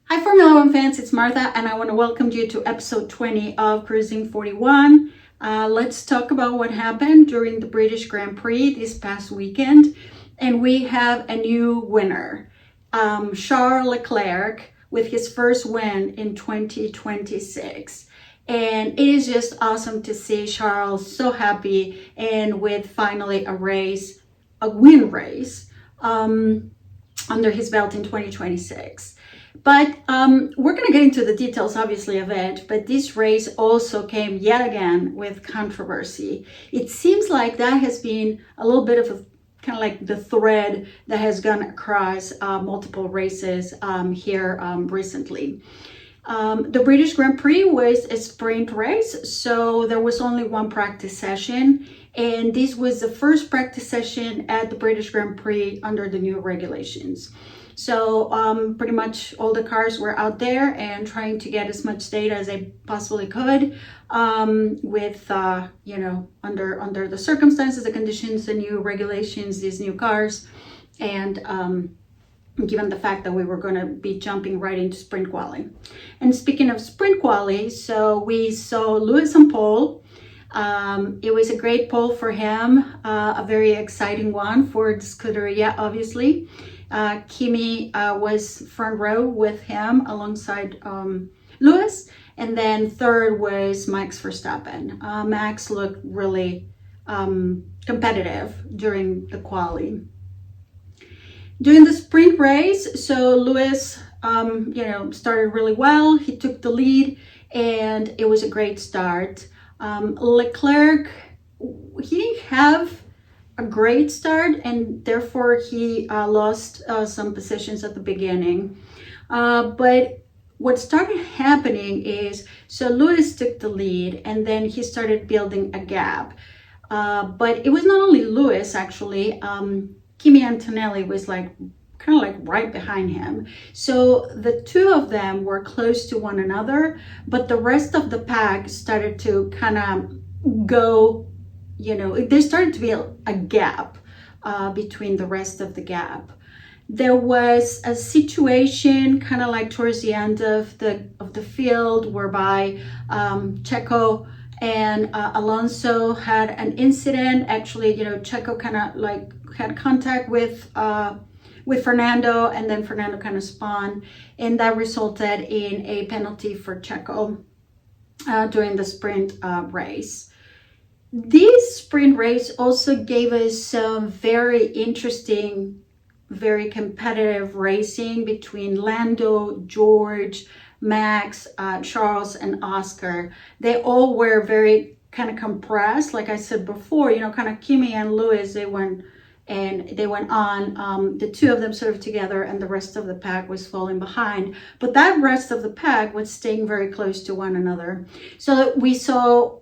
Hi Formula One fans, it's Martha and I want to welcome you to episode 20 of Cruising 41. Let's talk about what happened during the British Grand Prix this past weekend. And we have a new winner, Charles Leclerc, with his first win in 2026. And it is just awesome to see Charles so happy and with finally a win race under his belt in 2026. But we're going to get into the details, obviously, of it. But this race also came yet again with controversy. It seems like that has been a little bit of a kind of like the thread that has gone across multiple races here recently. The British Grand Prix was a sprint race, so there was only one practice session. And this was the first practice session at the British Grand Prix under the new regulations. So pretty much all the cars were out there and trying to get as much data as they possibly could with, under the circumstances, the conditions, the new regulations, these new cars, and given the fact that we were going to be jumping right into sprint quali. And speaking of sprint quali, so we saw Lewis on pole. It was a great pole for him, a very exciting one for the Scuderia, obviously. Kimi was front row with him alongside Lewis, and then third was Max Verstappen. Max looked really competitive during the quali. During the sprint race, so Lewis, started really well. He took the lead, and it was a great start. Leclerc, he didn't have a great start, and therefore he lost some positions at the beginning. But what started happening is, so Lewis took the lead, and then he started building a gap. But it was not only Lewis, actually. Kimi Antonelli was kind of right behind him. So the two of them were close to one another, but the rest of the pack started to kind of go, there started to be a gap between the rest of the gap. There was a situation kind of like towards the end of the field whereby Checo and Alonso had an incident. Actually, Checo kind of had contact with Fernando, and then Fernando kind of spun, and that resulted in a penalty for Checo during the sprint race. This sprint race also gave us some very interesting, very competitive racing between Lando, George, Max, Charles, and Oscar. They all were very kind of compressed. Like I said before, kind of Kimi and Lewis, they went on, the two of them sort of together, and the rest of the pack was falling behind. But that rest of the pack was staying very close to one another. So we saw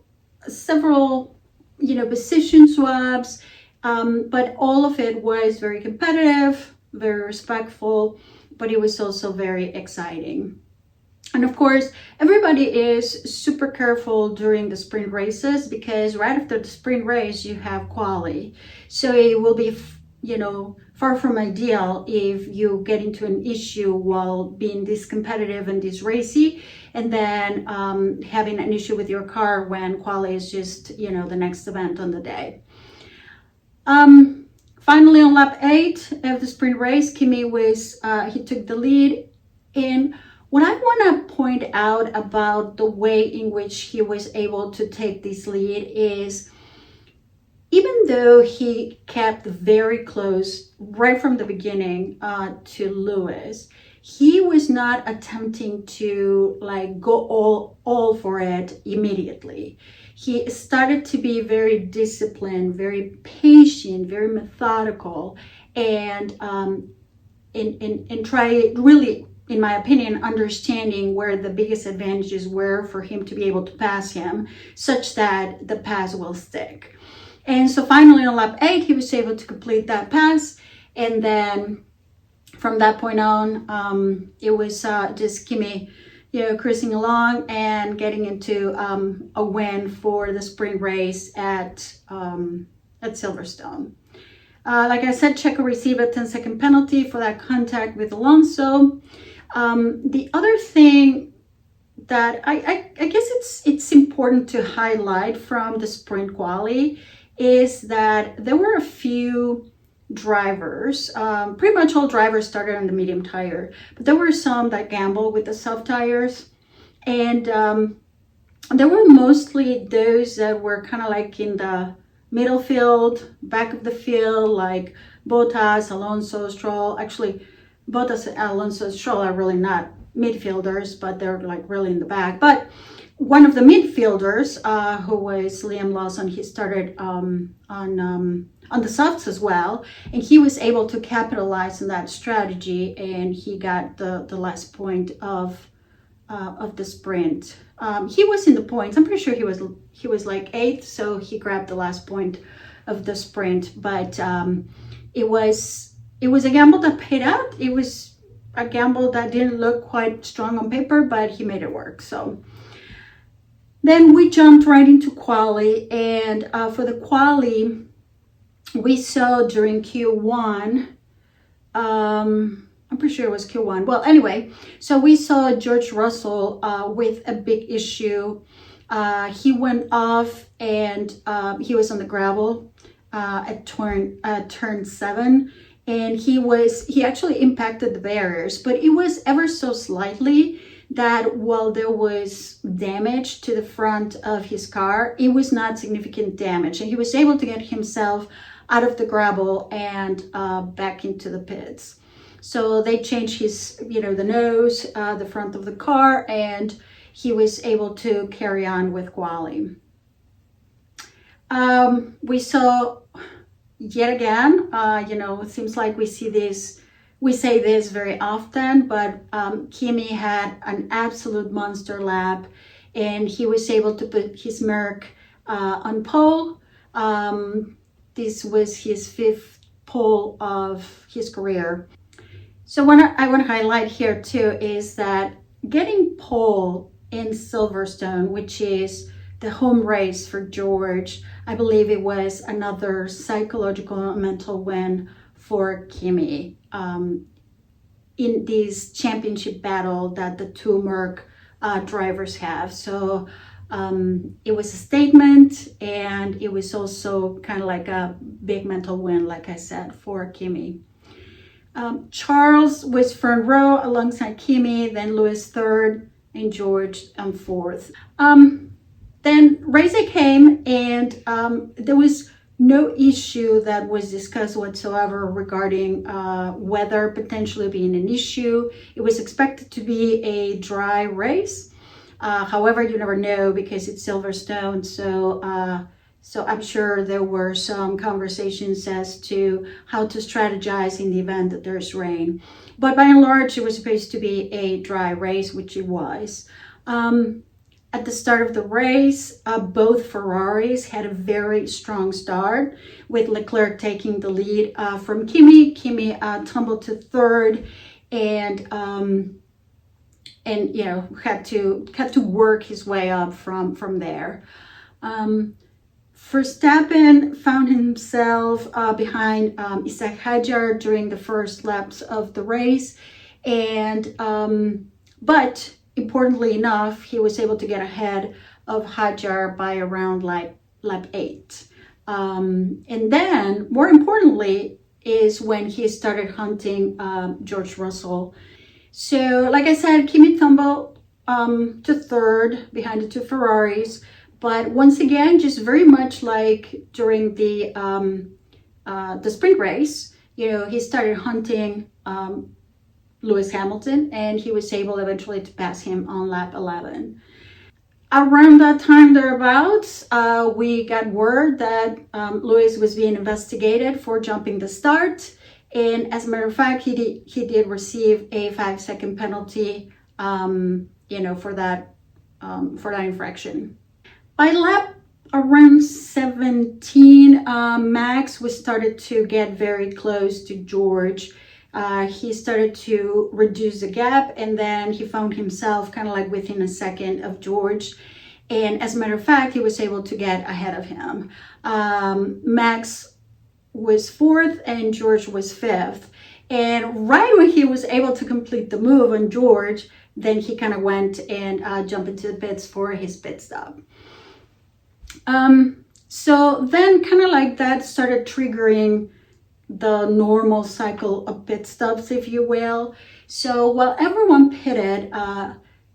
several position swaps, but all of it was very competitive, very respectful, but it was also very exciting. And of course, everybody is super careful during the sprint races, because right after the sprint race, you have quali. So it will be, far from ideal if you get into an issue while being this competitive and this racy, and then having an issue with your car when quali is just, the next event on the day. Finally, on lap 8 of the sprint race, Kimi he took the lead. And what I want to point out about the way in which he was able to take this lead is, even though he kept very close right from the beginning to Lewis, he was not attempting to go all for it immediately. He started to be very disciplined, very patient, very methodical, and try really, in my opinion, understanding where the biggest advantages were for him to be able to pass him, such that the pass will stick. And so finally on lap 8, he was able to complete that pass. And then from that point on, it was just Kimi, cruising along and getting into a win for the sprint race at Silverstone. Like I said, Checo received a 10-second penalty for that contact with Alonso. The other thing that I guess it's important to highlight from the sprint quali is that there were a few drivers, pretty much all drivers started on the medium tire, but there were some that gambled with the soft tires, and there were mostly those that were kind of like in the middle field, back of the field, like Bottas, Alonso, Stroll. Actually, Bottas and Alonso, Stroll are really not midfielders, but they're like really in the back. But one of the midfielders, who was Liam Lawson, he started on the softs as well, and he was able to capitalize on that strategy, and he got the last point of the sprint. He was in the points. I'm pretty sure he was like 8th, so he grabbed the last point of the sprint. But it was a gamble that paid out. It was a gamble that didn't look quite strong on paper, but he made it work. So then we jumped right into quali, and for the quali, we saw during Q1. I'm pretty sure it was Q1. Well, anyway, so we saw George Russell with a big issue. He went off, and he was on the gravel at turn 7, and he actually impacted the barriers, but it was ever so slightly that while there was damage to the front of his car, it was not significant damage, and he was able to get himself out of the gravel and back into the pits. So they changed his, the nose, the front of the car, and he was able to carry on with quali. We saw yet again, it seems like we say this very often, but Kimi had an absolute monster lap, and he was able to put his Merc on pole. This was his 5th pole of his career. So what I want to highlight here too is that getting pole in Silverstone, which is the home race for George, I believe it was another psychological and mental win for Kimi in this championship battle that the two Merc drivers have. So it was a statement, and it was also kind of like a big mental win, like I said, for Kimi. Charles was front row alongside Kimi, then Lewis 3rd, and George 4th. Then race day came, and there was no issue that was discussed whatsoever regarding weather potentially being an issue. It was expected to be a dry race. However, you never know because it's Silverstone, so I'm sure there were some conversations as to how to strategize in the event that there's rain. But by and large, it was supposed to be a dry race, which it was. At the start of the race, both Ferraris had a very strong start, with Leclerc taking the lead from Kimi. Kimi tumbled to 3rd, and had to work his way up from there. Verstappen found himself behind Isaac Hadjar during the first laps of the race, and but importantly enough, he was able to get ahead of Hadjar by around lap 8. And then, more importantly, is when he started hunting George Russell. So, like I said, Kimi tumbled to 3rd behind the two Ferraris. But once again, just very much like during the sprint race, he started hunting Lewis Hamilton, and he was able eventually to pass him on lap 11. Around that time thereabouts, we got word that Lewis was being investigated for jumping the start, and as a matter of fact, he did receive a 5-second penalty, for that infraction. By lap around 17, Max was started to get very close to George. He started to reduce the gap, and then he found himself kind of like within a second of George. And as a matter of fact, he was able to get ahead of him. Max was 4th and George was 5th. And right when he was able to complete the move on George, then he kind of went and jumped into the pits for his pit stop. So then kind of like that started triggering the normal cycle of pit stops, if you will. So while everyone pitted,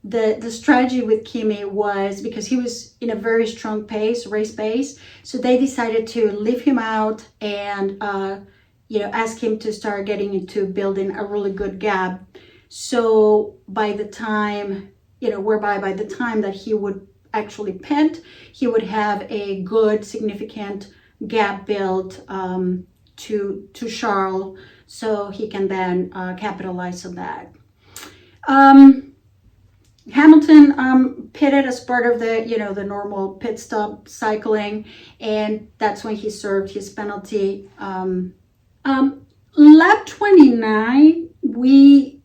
the strategy with Kimi was, because he was in a very strong race pace, so they decided to leave him out and ask him to start getting into building a really good gap. So by the time that he would actually pit, he would have a good significant gap built to Charles, so he can then capitalize on that. Hamilton pitted as part of the normal pit stop cycling, and that's when he served his penalty. Lap 29, we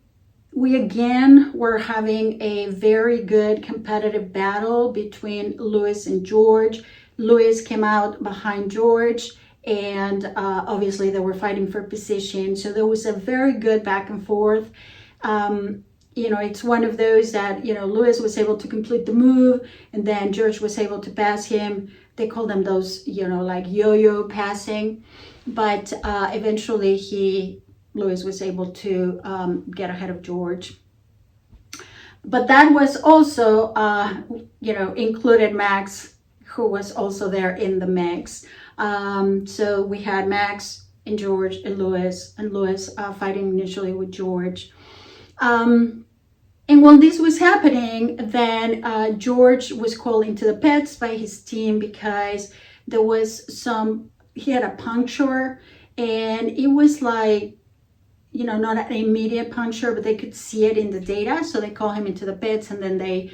again were having a very good competitive battle between Lewis and George. Lewis came out behind George, and obviously they were fighting for position, so there was a very good back and forth. It's one of those that Lewis was able to complete the move, and then George was able to pass him. They call them those like yo-yo passing, but eventually Lewis was able to get ahead of George. But that was also included Max, who was also there in the mix. So we had Max and George and Lewis fighting initially with George. And while this was happening, then George was called into the pits by his team because there was he had a puncture, and it was like, not an immediate puncture, but they could see it in the data. So they call him into the pits, and then they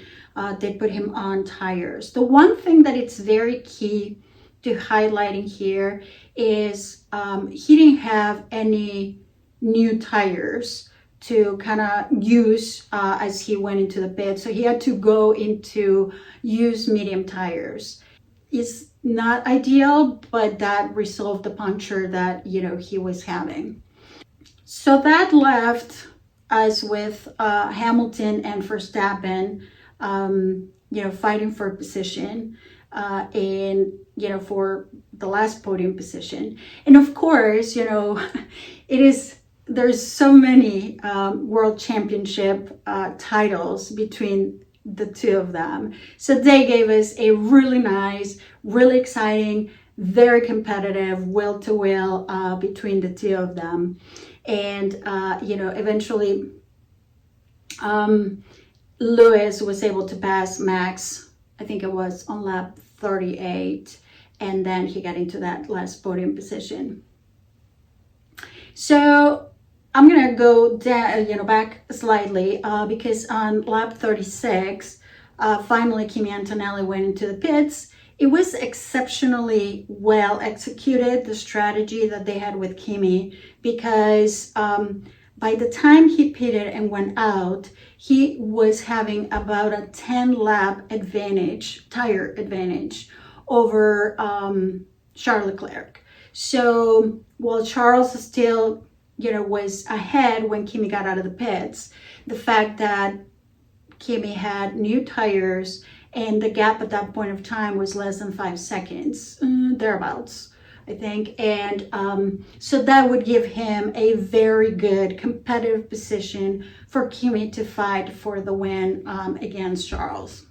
put him on tires. The one thing that it's very key to highlighting here is he didn't have any new tires to kind of use as he went into the pit. So he had to go into use medium tires. It's not ideal, but that resolved the puncture that he was having. So that left us with Hamilton and Verstappen fighting for position and for the last podium position. And of course, there's so many world championship titles between the two of them. So they gave us a really nice, really exciting, very competitive will-to-will between the two of them. And eventually Lewis was able to pass Max, I think it was on lap 38, and then he got into that last podium position. So I'm gonna go down, back slightly because on lap 36, finally Kimi Antonelli went into the pits. It was exceptionally well executed, the strategy that they had with Kimi, because by the time he pitted and went out, he was having about a 10 lap tire advantage over Charles Leclerc. So while Charles still was ahead when Kimi got out of the pits, the fact that Kimi had new tires and the gap at that point of time was less than 5 seconds, thereabouts, I think. And so that would give him a very good competitive position for Kimi to fight for the win against Charles.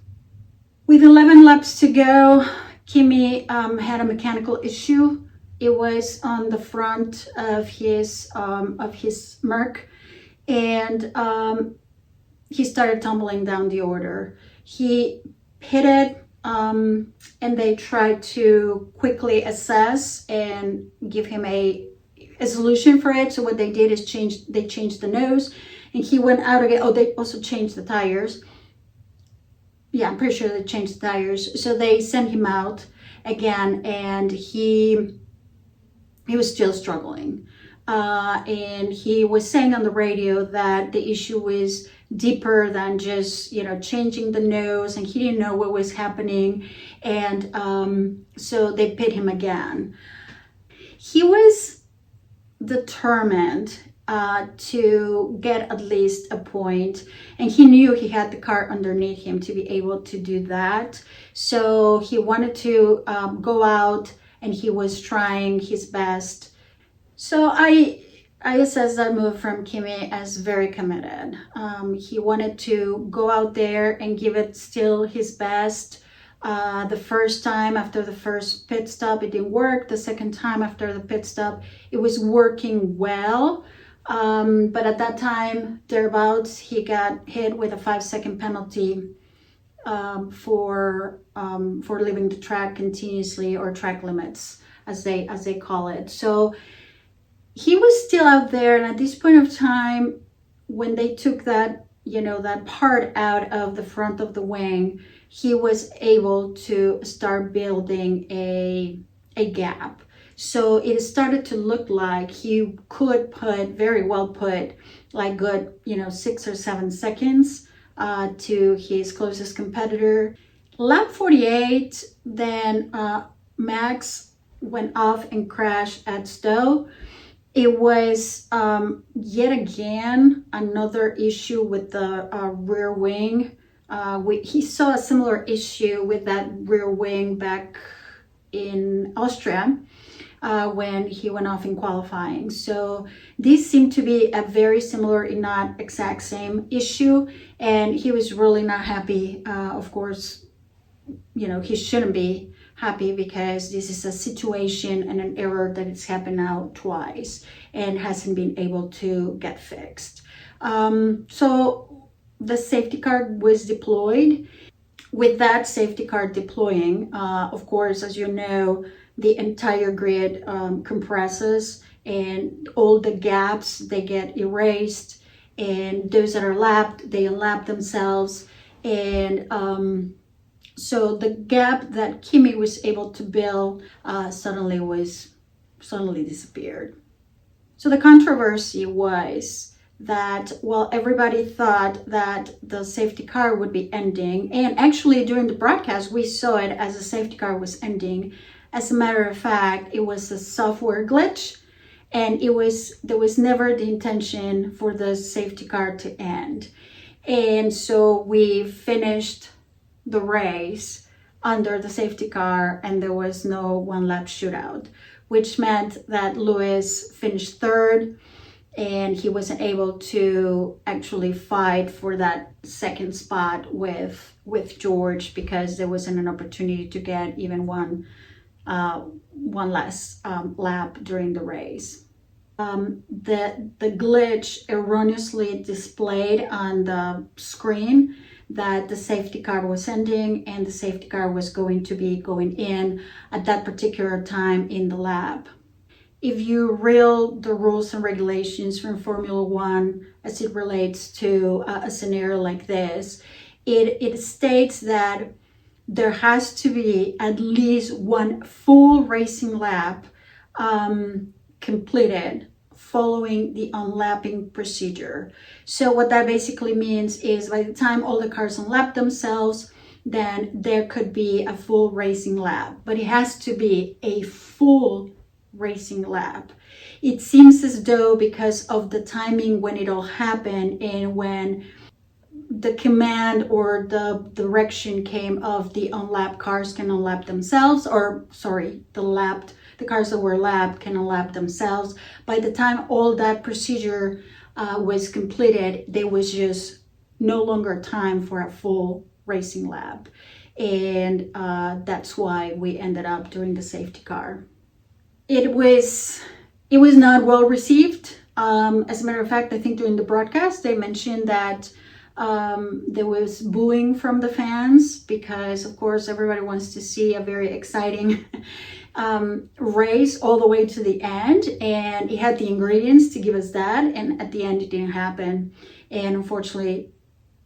With 11 laps to go, Kimi had a mechanical issue. It was on the front of his Merc, and he started tumbling down the order. He pitted, and they tried to quickly assess and give him a solution for it. So what they did is they changed the nose, and he went out again. Oh, they also changed the tires. Yeah, I'm pretty sure they changed the tires. So they sent him out again, and he was still struggling. And he was saying on the radio that the issue was deeper than just, changing the nose, and he didn't know what was happening. And so they pit him again. He was determined to get at least a point, and he knew he had the car underneath him to be able to do that. So he wanted to go out, and he was trying his best. So I assess that move from Kimi as very committed. He wanted to go out there and give it still his best. The first time after the first pit stop, it didn't work. The second time after the pit stop, it was working well. But at that time, thereabouts, he got hit with a 5-second penalty for leaving the track continuously, or track limits, as they call it. So he was still out there, and at this point of time, when they took that, that part out of the front of the wing, he was able to start building a gap. So it started to look like he could very well put like good 6 or 7 seconds to his closest competitor. Lap 48, then Max went off and crashed at Stowe. It was yet again another issue with the rear wing. He saw a similar issue with that rear wing back in Austria when he went off in qualifying. So these seem to be a very similar, if not exact same issue, and he was really not happy. Of course, he shouldn't be happy, because this is a situation and an error that it's happened now twice and hasn't been able to get fixed. So the safety car was deployed. With that safety car deploying, of course, as you know, the entire grid compresses, and all the gaps, they get erased, and those that are lapped, they unlap themselves. And so the gap that Kimi was able to build suddenly disappeared. So the controversy was that while everybody thought that the safety car would be ending, and actually during the broadcast we saw it as the safety car was ending, as a matter of fact, it was a software glitch, and there was never the intention for the safety car to end. And so we finished the race under the safety car, and there was no one lap shootout, which meant that Lewis finished third, and he wasn't able to actually fight for that second spot with George, because there wasn't an opportunity to get even one less lap during the race. The glitch erroneously displayed on the screen that the safety car was ending, and the safety car was going to be going in at that particular time in the lap. If you read the rules and regulations from Formula One as it relates to a scenario like this, it states that there has to be at least one full racing lap completed following the unlapping procedure. So what that basically means is by the time all the cars unlap themselves, then there could be a full racing lap, but it has to be a full racing lap. It seems as though, because of the timing when it all happened and when the command or the direction came of the unlapped cars can unlap themselves, or sorry, the cars that were lapped can unlap themselves. By the time all that procedure was completed, there was just no longer time for a full racing lap, and that's why we ended up doing the safety car. It was not well received. As a matter of fact, I think during the broadcast they mentioned that there was booing from the fans, because of course everybody wants to see a very exciting race all the way to the end, and it had the ingredients to give us that, and at the end it didn't happen. And unfortunately,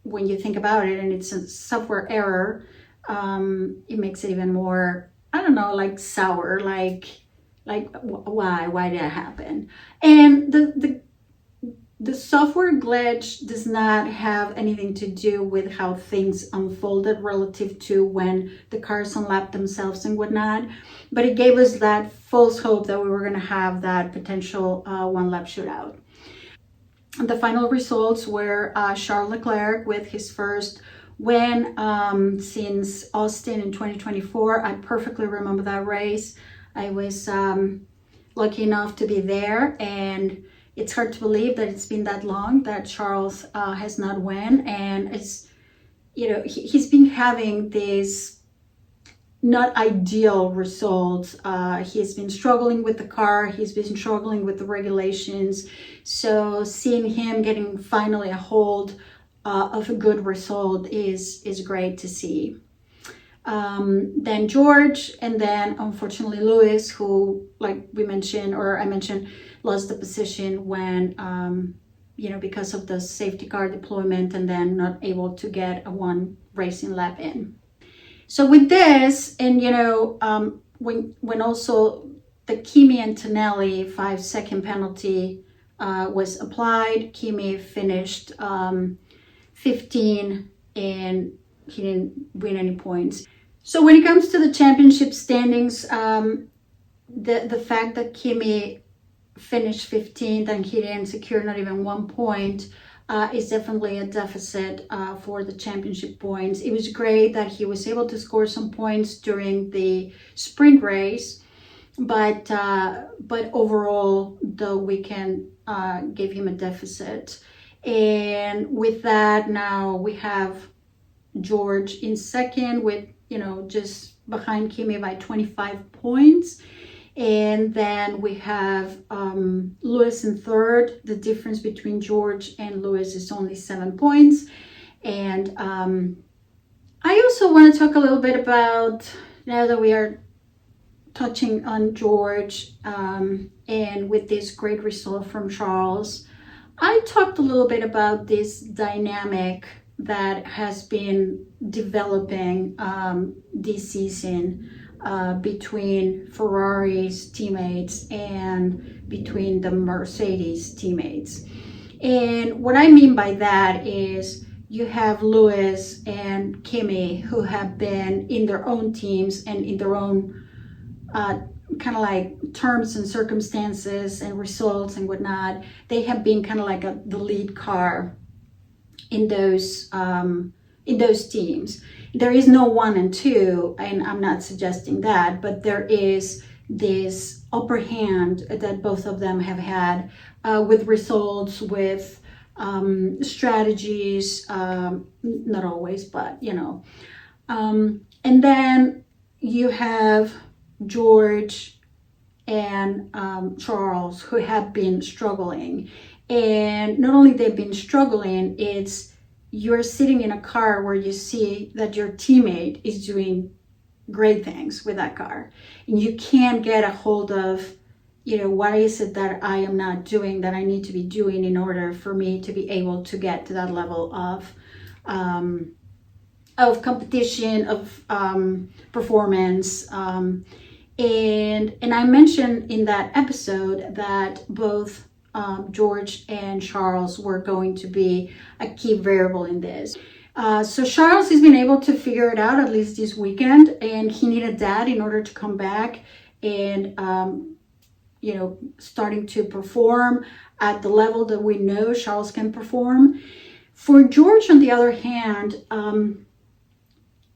when you think about it, and it's a software error, it makes it even more, I don't know, like sour, like why did that happen? And the software glitch does not have anything to do with how things unfolded relative to when the cars unlapped themselves and whatnot, but it gave us that false hope that we were going to have that potential one lap shootout. The final results were Charles Leclerc with his first win since Austin in 2024. I perfectly remember that race. I was lucky enough to be there, and it's hard to believe that it's been that long that Charles has not won. And it's, he's been having these not ideal results. He's been struggling with the car. He's been struggling with the regulations. So seeing him getting finally a hold of a good result is great to see. Then George, and then unfortunately Lewis, who, like we mentioned, or I mentioned, lost the position when, because of the safety car deployment, and then not able to get a one racing lap in. So with this, and when also the Kimi and Tonelli 5-second penalty was applied, Kimi finished 15 and he didn't win any points. So when it comes to the championship standings, the fact that Kimi finished 15th and he didn't secure not even 1 point is definitely a deficit for the championship points. It was great that he was able to score some points during the sprint race, but overall the weekend gave him a deficit. And with that, now we have George in second with, just behind Kimi by 25 points. And then we have Lewis in third. The difference between George and Lewis is only 7 points. And I also want to talk a little bit about, now that we are touching on George and with this great result from Charles, I talked a little bit about this dynamic that has been developing this season between Ferrari's teammates and between the Mercedes teammates. And what I mean by that is you have Lewis and Kimi, who have been in their own teams and in their own kind of like terms and circumstances and results and whatnot. They have been kind of like the lead car in those teams. There is no 1 and 2, and I'm not suggesting that, but there is this upper hand that both of them have had with results, with strategies, not always, but and then you have George and Charles, who have been struggling. And not only they've been struggling, it's you're sitting in a car where you see that your teammate is doing great things with that car, and you can't get a hold of, what is it that I am not doing that I need to be doing in order for me to be able to get to that level of competition, of performance. And I mentioned in that episode that both George and Charles were going to be a key variable in this. So Charles has been able to figure it out, at least this weekend, and he needed that in order to come back and, starting to perform at the level that we know Charles can perform. For George, on the other hand,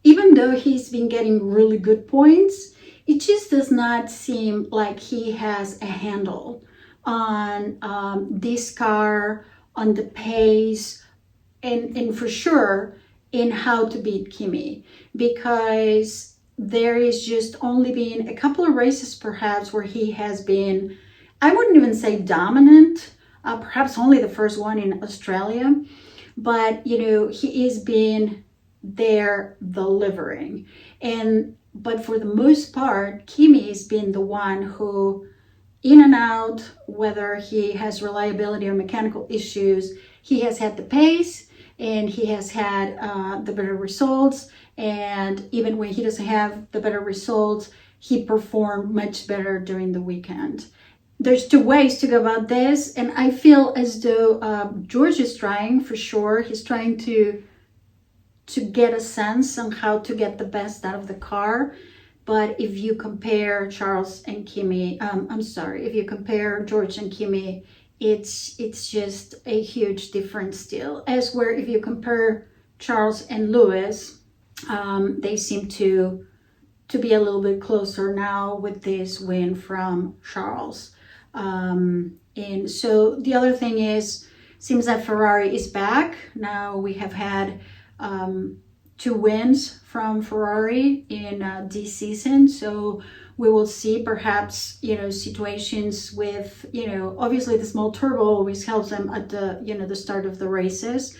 even though he's been getting really good points, it just does not seem like he has a handle on this car, on the pace, and for sure in how to beat Kimi, because there is just only been a couple of races perhaps where he has been, I wouldn't even say dominant, perhaps only the first one in Australia, but he has been there delivering. But for the most part, Kimi has been the one who, in and out, whether he has reliability or mechanical issues, he has had the pace and he has had the better results. And even when he doesn't have the better results, he performed much better during the weekend. There's 2 ways to go about this, and I feel as though George is trying, for sure. He's trying to get a sense on how to get the best out of the car. But if you compare Charles and Kimi, if you compare George and Kimi it's just a huge difference still. As where if you compare Charles and Lewis, they seem to be a little bit closer now with this win from Charles. And so the other thing is, seems that Ferrari is back. Now we have had 2 wins from Ferrari in this season. So we will see perhaps, situations with, obviously the small turbo always helps them at the, the start of the races.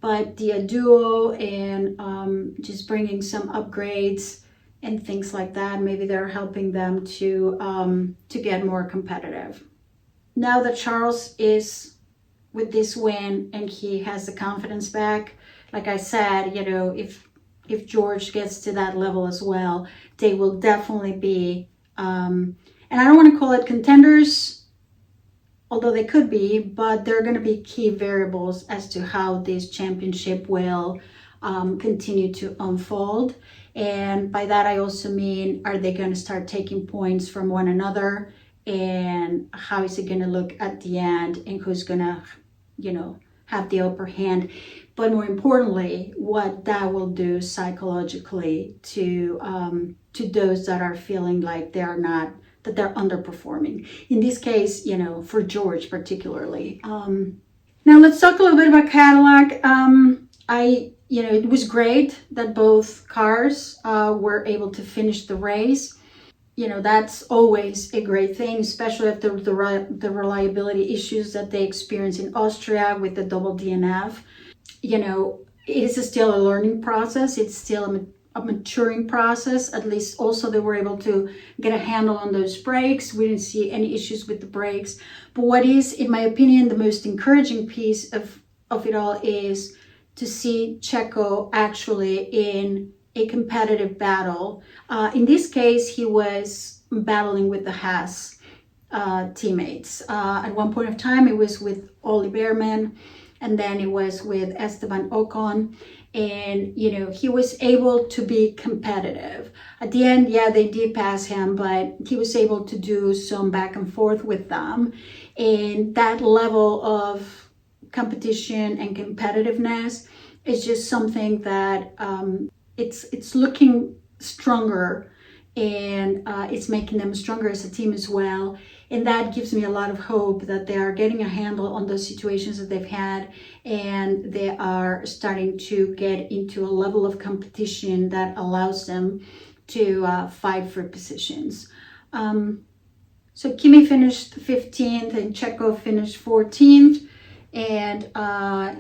But the duo and just bringing some upgrades and things like that, maybe they're helping them to get more competitive. Now that Charles is with this win and he has the confidence back, like I said, if George gets to that level as well, they will definitely be, and I don't want to call it contenders, although they could be, but they're going to be key variables as to how this championship will continue to unfold. And by that, I also mean, are they going to start taking points from one another? And how is it going to look at the end? And who's going to, have the upper hand? But more importantly, what that will do psychologically to those that are feeling like they're underperforming. In this case, for George particularly. Now let's talk a little bit about Cadillac. It was great that both cars were able to finish the race. That's always a great thing, especially after the reliability issues that they experienced in Austria with the double DNF. It is still a learning process. It's still a maturing process. At least also they were able to get a handle on those brakes. We didn't see any issues with the brakes. But what is, in my opinion, the most encouraging piece of it all is to see Checo actually in a competitive battle. In this case, he was battling with the Haas teammates. At one point of time, it was with Ollie Bearman, and then it was with Esteban Ocon. And, he was able to be competitive. At the end, yeah, they did pass him, but he was able to do some back and forth with them. And that level of competition and competitiveness is just something that it's looking stronger, and it's making them stronger as a team as well. And that gives me a lot of hope that they are getting a handle on those situations that they've had, and they are starting to get into a level of competition that allows them to fight for positions. So Kimi finished 15th and Checo finished 14th. And,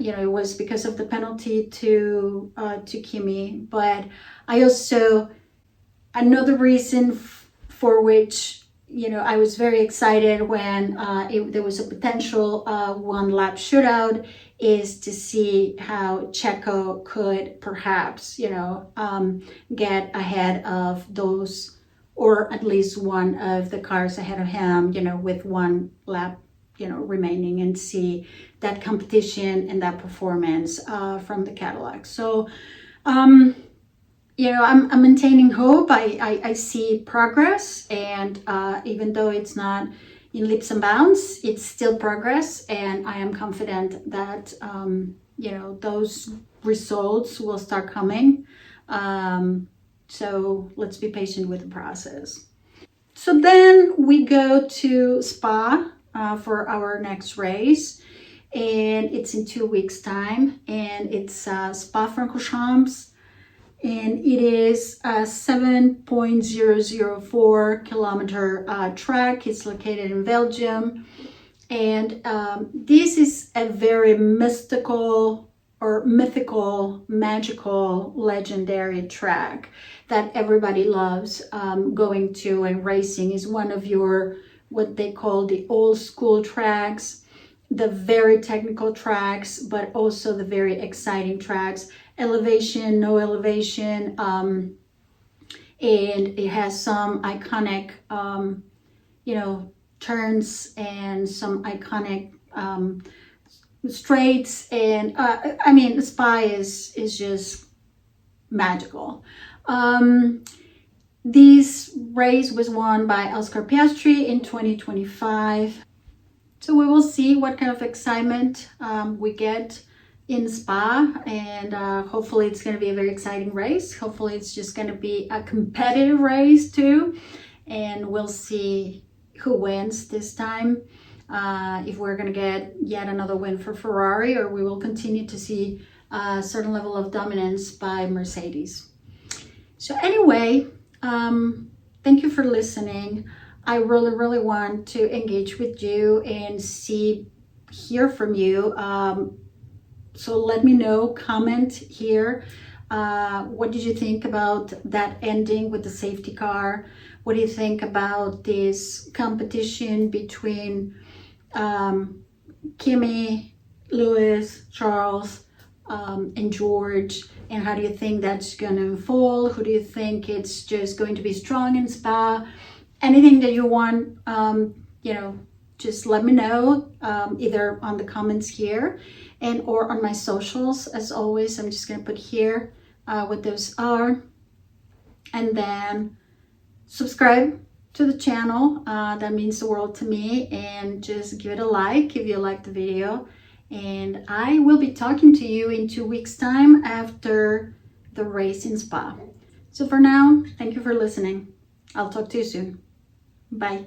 it was because of the penalty to Kimi. But I also, another reason for which, I was very excited when there was a potential one-lap shootout is to see how Checo could perhaps, get ahead of those, or at least one of the cars ahead of him, with one lap remaining, and see that competition and that performance from the Cadillac. So, I'm maintaining hope. I see progress, and even though it's not in leaps and bounds, it's still progress, and I am confident that those results will start coming. So let's be patient with the process. So then we go to Spa for our next race, and it's in 2 weeks time, and it's Spa-Francorchamps, and it is a 7.004 kilometer track. It's located in Belgium, and this is a very mythical, magical, legendary track that everybody loves going to, and racing is one of your, what they call the old school tracks, the very technical tracks, but also the very exciting tracks. Elevation, no elevation, and it has some iconic, turns and some iconic straights, and Spa is just magical. This race was won by Oscar Piastri in 2025. So we will see what kind of excitement we get in Spa, and hopefully it's going to be a very exciting race. Hopefully it's just going to be a competitive race too, and we'll see who wins this time. If we're going to get yet another win for Ferrari, or we will continue to see a certain level of dominance by Mercedes. So anyway, thank you for listening. I really want to engage with you and hear from you. So let me know, comment here. What did you think about that ending with the safety car? What do you think about this competition between Kimi, Lewis, Charles, and George? And how do you think that's going to unfold? Who do you think it's just going to be strong in Spa? Anything that you want, just let me know, either on the comments here and or on my socials. As always, I'm just going to put here what those are. And then subscribe to the channel. That means the world to me. And just give it a like if you like the video. And I will be talking to you in 2 weeks' time after the race in Spa. So for now, thank you for listening. I'll talk to you soon. Bye.